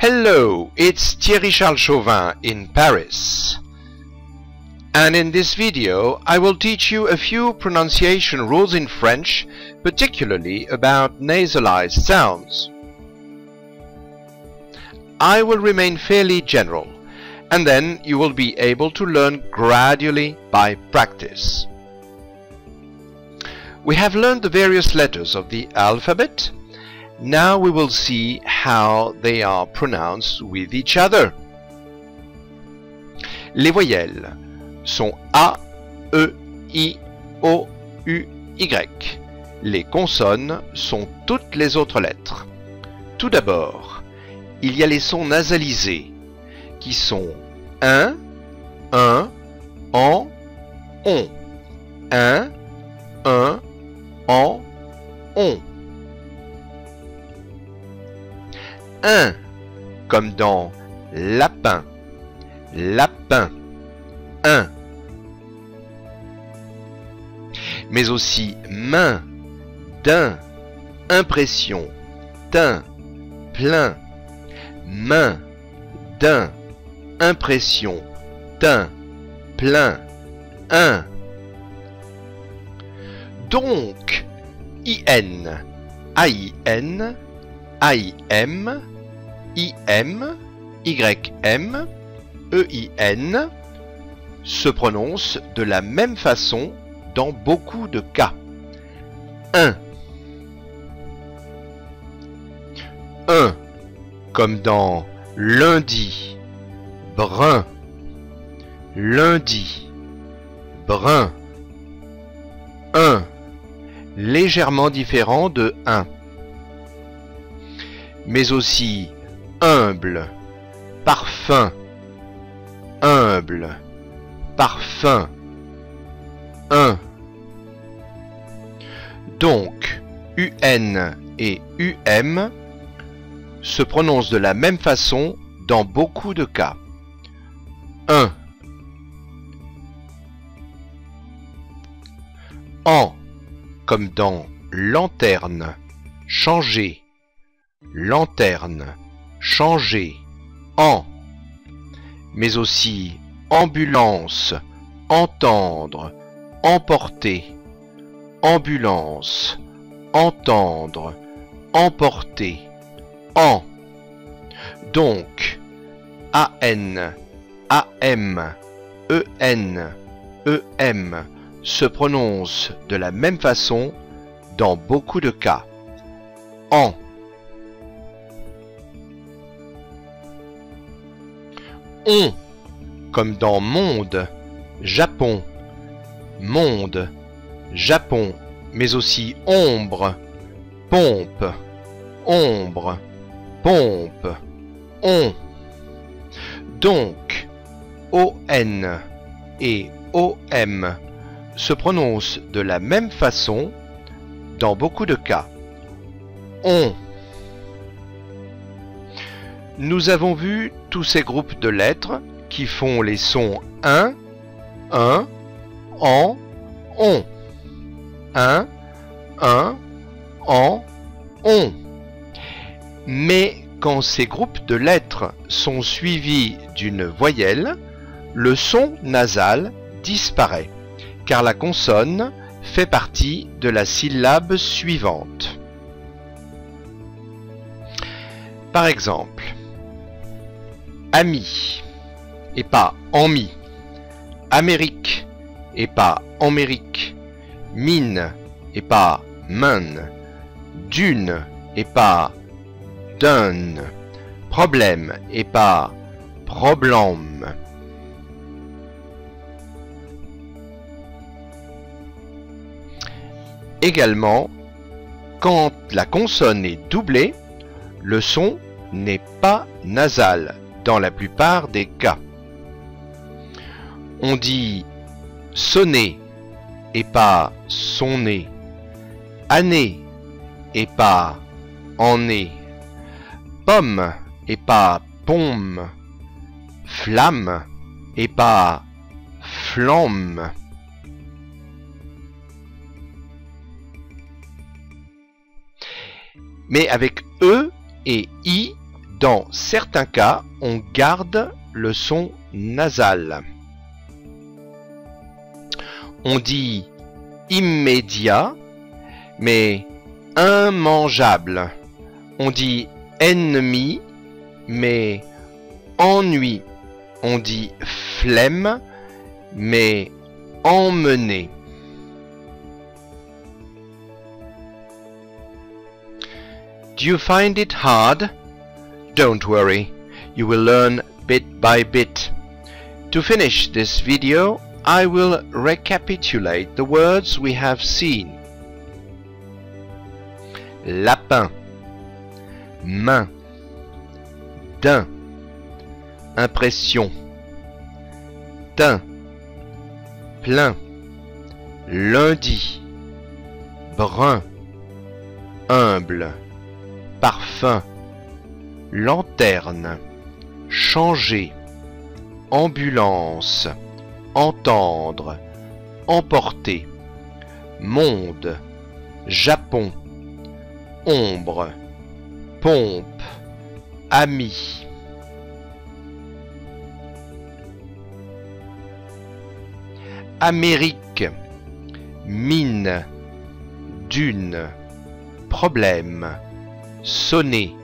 Hello, it's Thierry Charles Chauvin in Paris. And in this video, I will teach you a few pronunciation rules in French, particularly about nasalized sounds. I will remain fairly general, and then you will be able to learn gradually by practice. We have learned the various letters of the alphabet. Now we will see how they are pronounced with each other. Les voyelles sont A, E, I, O, U, Y. Les consonnes sont toutes les autres lettres. Tout d'abord, il y a les sons nasalisés qui sont un, en, on. Un, en, on. Un, comme dans lapin, lapin, un. Mais aussi main, d'un, impression, teint, plein, main, d'un, impression, teint, plein, un. Donc, IN, AIN, AIM, IM, YM, EIN se prononcent de la même façon dans beaucoup de cas. Un, comme dans lundi, brun, lundi, brun. Un, légèrement différent de un. Mais aussi humble, parfum, humble, parfum, un. Donc, UN et UM se prononcent de la même façon dans beaucoup de cas. Un. En, comme dans lanterne, changer, lanterne, changer, en. Mais aussi ambulance, entendre, emporter, ambulance, entendre, emporter, en. Donc, AN, AM, EN, EM se prononcent de la même façon dans beaucoup de cas. En. On, comme dans monde, Japon, monde, Japon, mais aussi ombre, pompe, ombre, pompe, on. Donc, ON et OM se prononcent de la même façon dans beaucoup de cas. On. Nous avons vu tous ces groupes de lettres qui font les sons un, en, on. Un, en, on. Mais quand ces groupes de lettres sont suivis d'une voyelle, le son nasal disparaît, car la consonne fait partie de la syllabe suivante. Par exemple, ami et pas ami, Amérique et pas Amérique, mine et pas main, dune et pas dun, problème et pas problème. Également, quand la consonne est doublée, le son n'est pas nasal dans la plupart des cas. On dit sonner et pas sonner, année et pas année, pomme et pas pomme, flamme et pas flamme. Mais avec E et I Dans certains cas, on garde le son nasal. On dit immédiat, mais immangeable. On dit ennemi, mais ennui. On dit flemme, mais emmener. Do you find it hard? Don't worry, you will learn bit by bit. To finish this video, I will recapitulate the words we have seen. Lapin, main, daim, impression, teint, plein, lundi, brun, humble, parfum, lanterne, changer, ambulance, entendre, emporter, monde, Japon, ombre, pompe, ami. Amérique, mine, dune, problème, sonner,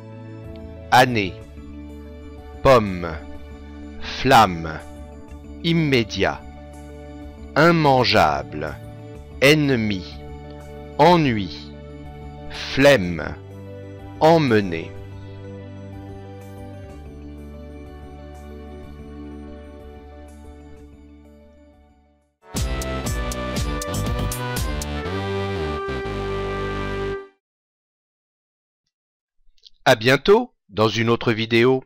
année, pomme, flamme, immédiat, immangeable, ennemi, ennui, flemme, emmener. À bientôt dans une autre vidéo.